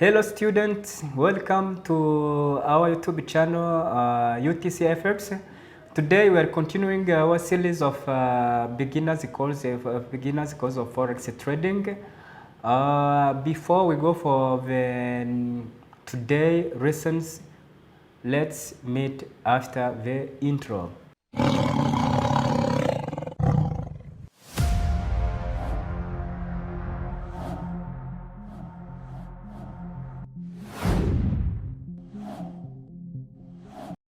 Hello students, welcome to our YouTube channel UTCFX. Today we are continuing our series of beginners course of Forex trading. Before we go for the today lessons, let's meet after the intro.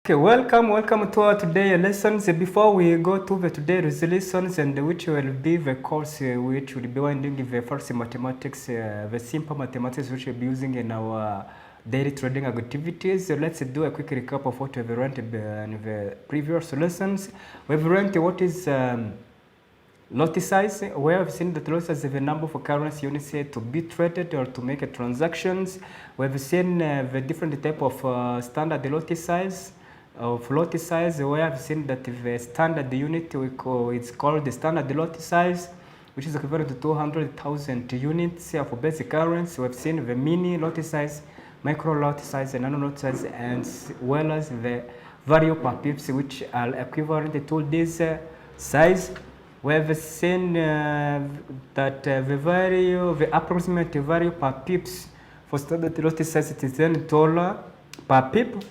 Okay, welcome to our today lessons. Before we go to the today's lessons, and which will be the course which will be winding the first mathematics, the simple mathematics which we'll be using in our daily trading activities. Let's do a quick recap of what we've learned in the previous lessons. We've learned what is lot size. We have seen that lot size is the number of currency units to be traded or to make transactions. We've seen the different type of standard lot size. Of lot size, we have seen that the standard unit it's called the standard lot size, which is equivalent to 200,000 units of basic currency. We have seen the mini lot size, micro lot size, and nano lot size, as well as the value per pips, which are equivalent to this size. We have seen that the approximate value per pips for standard lot size it is $10 per pip.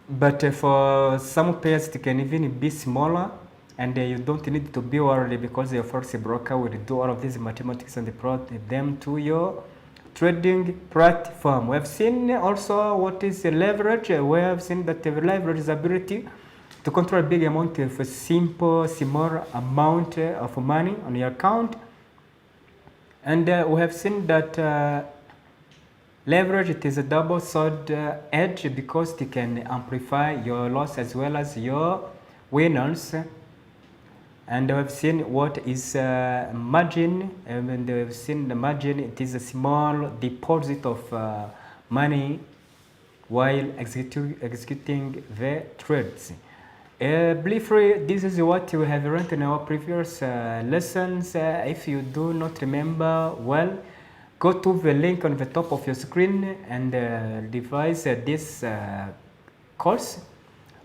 But for some pairs, it can even be smaller, and you don't need to be worried because your Forex broker will do all of these mathematics and plot them to your trading platform. We have seen also what is the leverage. We have seen that the leverage is ability to control a big amount of a simple, small amount of money on your account. And we have seen that leverage, it is a double-sword edge because it can amplify your loss as well as your winners. And we have seen what is margin, and we have seen the margin. It is a small deposit of money while executing the trades. Briefly, this is what we have learned in our previous lessons. If you do not remember well, go to the link on the top of your screen and devise this course.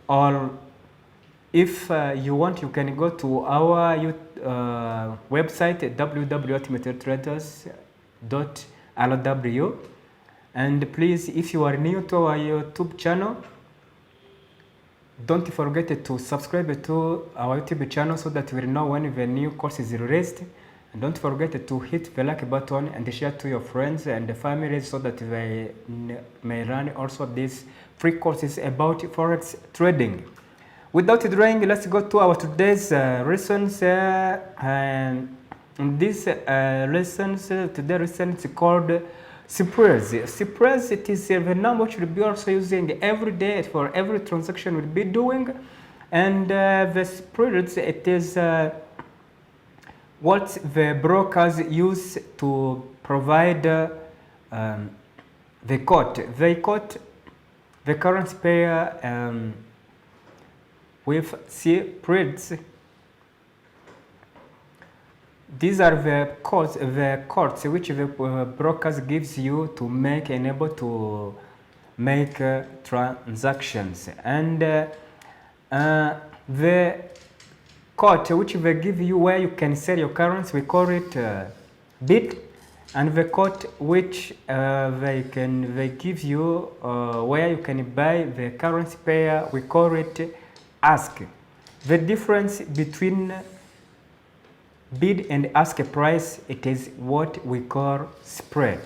Or if you want, you can go to our website www.ultimatetraders.rw. And please, if you are new to our YouTube channel, don't forget to subscribe to our YouTube channel so that you will know when the new course is released. And don't forget to hit the like button and share to your friends and families so that they may learn also these free courses about Forex trading. Without delaying, let's go to our today's lessons. These lessons, today's lesson is called spreads. Spreads, it is the number which will be also using every day for every transaction we'll be doing. And the spreads, it is what the brokers use to provide the quote. They quote the currency pair with spreads. These are the quotes which the brokers gives you to make and able to make transactions. And the quote which they give you where you can sell your currency, we call it bid, and the quote which they give you where you can buy the currency pair, we call it ask. The difference between bid and ask price, it is what we call spread.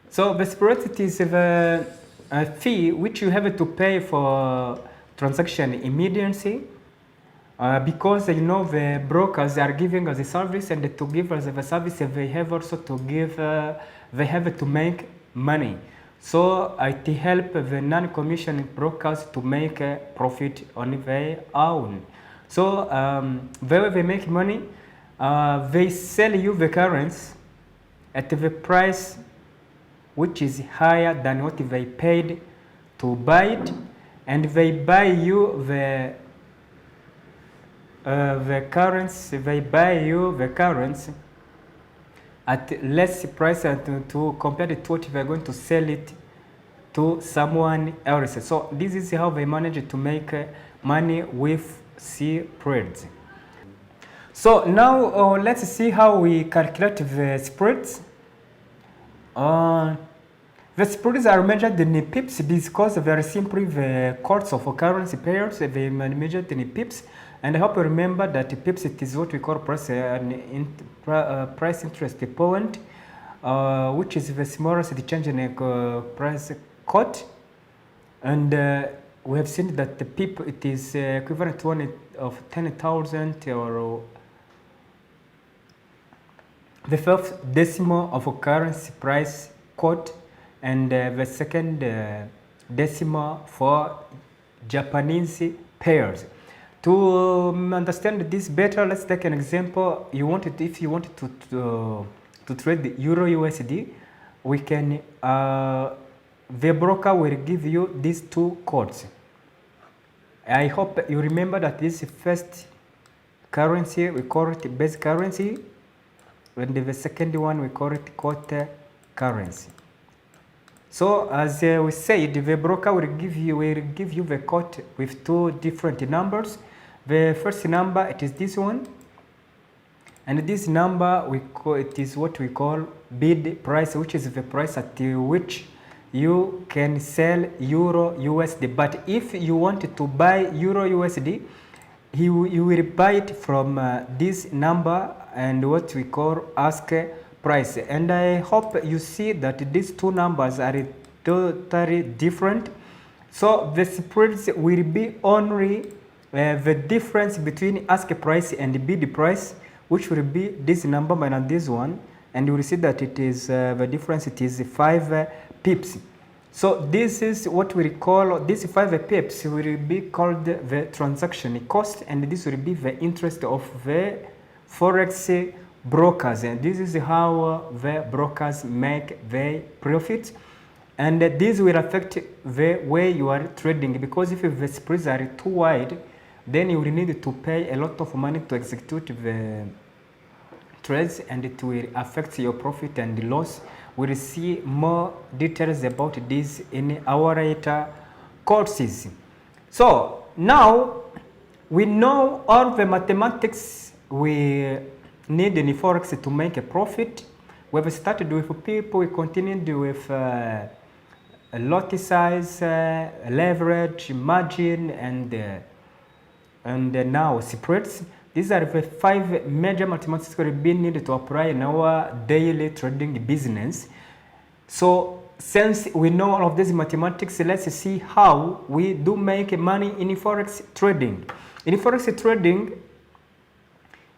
So the spread, it is the a fee which you have to pay for transaction immediacy because you know the brokers are giving us a service, and to give us the service they have also to give they have to make money. So it helps the non-commission brokers to make a profit on their own. So the way they make money, they sell you the currency at the price which is higher than what they paid to buy it, and they buy you the the currency, they buy you the currency at less price and to compare it to what they're going to sell it to someone else. So this is how they manage to make money with spreads. So now let's see how we calculate the spreads. The spreads are measured in pips because very simply the costs of currency pairs they are measured in pips. And I hope you remember that pips it is what we call price interest point, which is the smallest change in price quote. And we have seen that the pip it is equivalent to one of 10,000 or the first decimal of a currency price quote, and the second decimal for Japanese pairs. To understand this better, let's take an example. If you wanted to trade the EURUSD, we can the broker will give you these two codes. I hope you remember that this first currency we call it base currency, and the second one we call it quote currency. So as we said, the broker will give you the quote with two different numbers. The first number it is this one, and this number it is what we call bid price, which is the price at which you can sell EURUSD. But if you want to buy EURUSD, you will buy it from this number and what we call ask price. And I hope you see that these two numbers are totally different. So the spreads will be only the difference between ask price and bid price, which will be this number minus this one, and you will see that it is the difference it is 5 pips. So this is what we call this 5 pips will be called the transaction cost, and this will be the interest of the forex brokers, and this is how the brokers make their profit. And this will affect the way you are trading, because if the spreads are too wide, then you will need to pay a lot of money to execute the trades, and it will affect your profit and loss. We'll see more details about this in our later courses. So now we know all the mathematics we need in Forex to make a profit. We have started with people, we continued with lot size, leverage, margin, and now spreads. These are the 5 major mathematics that will be needed to apply in our daily trading business. So since we know all of these mathematics, let's see how we do make money in Forex trading. In Forex trading,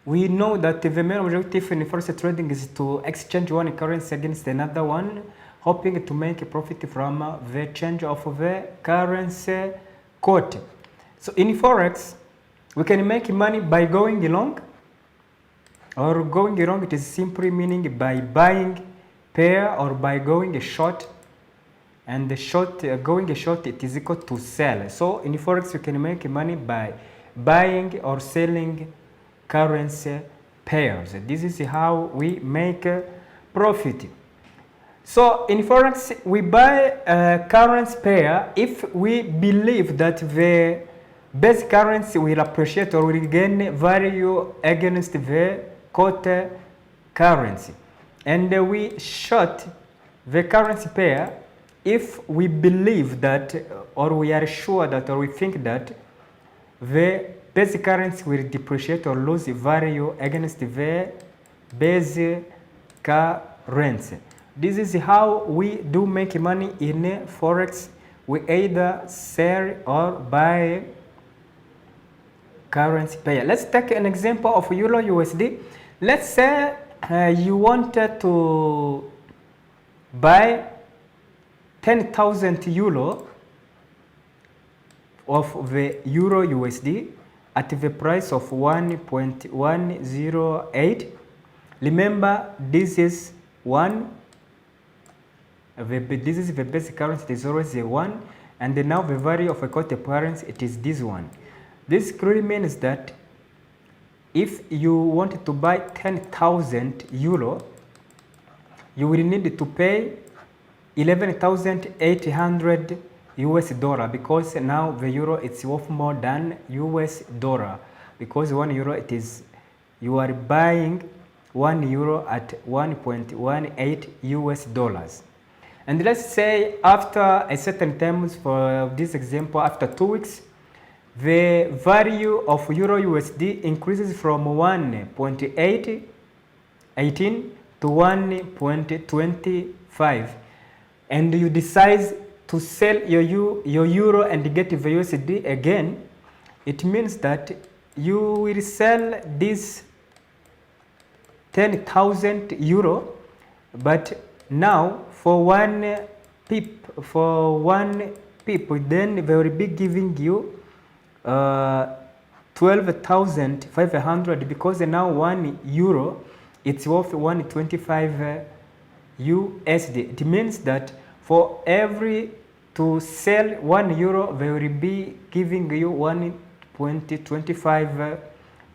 we know that the main objective in Forex trading is to exchange one currency against another one, hoping to make a profit from the change of the currency quote. So in Forex, we can make money by going long, or going long it is simply meaning by buying pair or by going short, and the short going short it is equal to sell. So in Forex you can make money by buying or selling currency pairs. This is how we make profit. So in Forex we buy a currency pair if we believe that the base currency will appreciate or will gain value against the quote currency, and we short the currency pair if we believe that, or we are sure that, or we think that the base currency will depreciate or lose value against the base currency. This is how we do make money in Forex. We either sell or buy currency pair. Let's take an example of EURUSD. Let's say you wanted to buy 10,000 euro of the EURUSD at the price of 1.108. Remember, this is this is the basic currency, it is always a 1, and now the value of a quote currency it is this one. This clearly means that if you want to buy 10,000 euro, you will need to pay 11,800 US dollar, because now the euro is worth more than US dollar, because 1 euro it is, you are buying 1 euro at 1.18 US dollars. And let's say after a certain terms, for this example, after 2 weeks, the value of euro USD increases from 1.18 to 1.25, and you decide to sell your euro and get the USD again. It means that you will sell this 10,000 euro, but now for one pip, then they will be giving you 12,500, because now 1 euro it's worth 125 USD. It means that for every to sell 1 euro, they will be giving you 1.25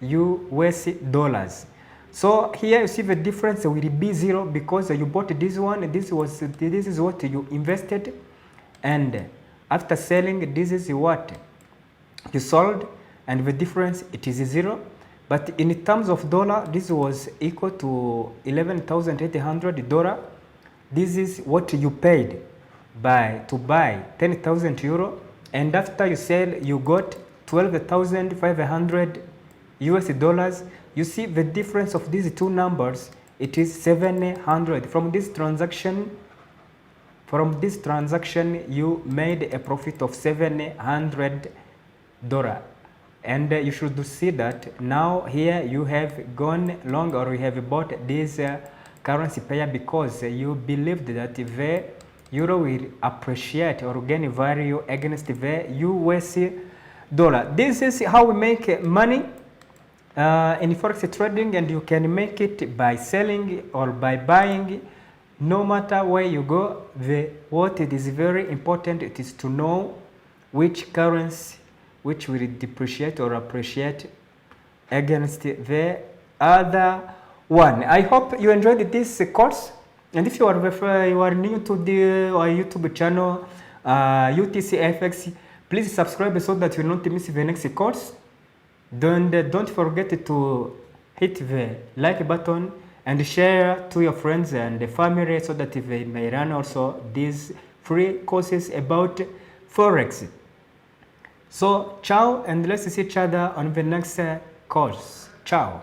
US dollars. So here you see the difference will be 0, because you bought this one, this is what you invested, and after selling, this is what you sold, and the difference it is 0. But in terms of dollar, this was equal to $11,800. This is what you paid to buy 10,000 euro, and after you sell, you got 12,500 US dollars. You see the difference of these two numbers, it is 700. From this transaction, you made a profit of $700. And you should see that now here you have gone long, or you have bought this currency pair, because you believed that the euro will appreciate or gain value against the US dollar. This is how we make money in forex trading, and you can make it by selling or by buying. No matter where you go, what it is very important, it is to know which currency which will depreciate or appreciate against the other one. I hope you enjoyed this course, and if you are new to our YouTube channel, UTCFX, please subscribe so that you will not miss the next course. Don't forget to hit the like button and share to your friends and family, so that they may learn also these free courses about Forex. So ciao, and let's see each other on the next course. Ciao.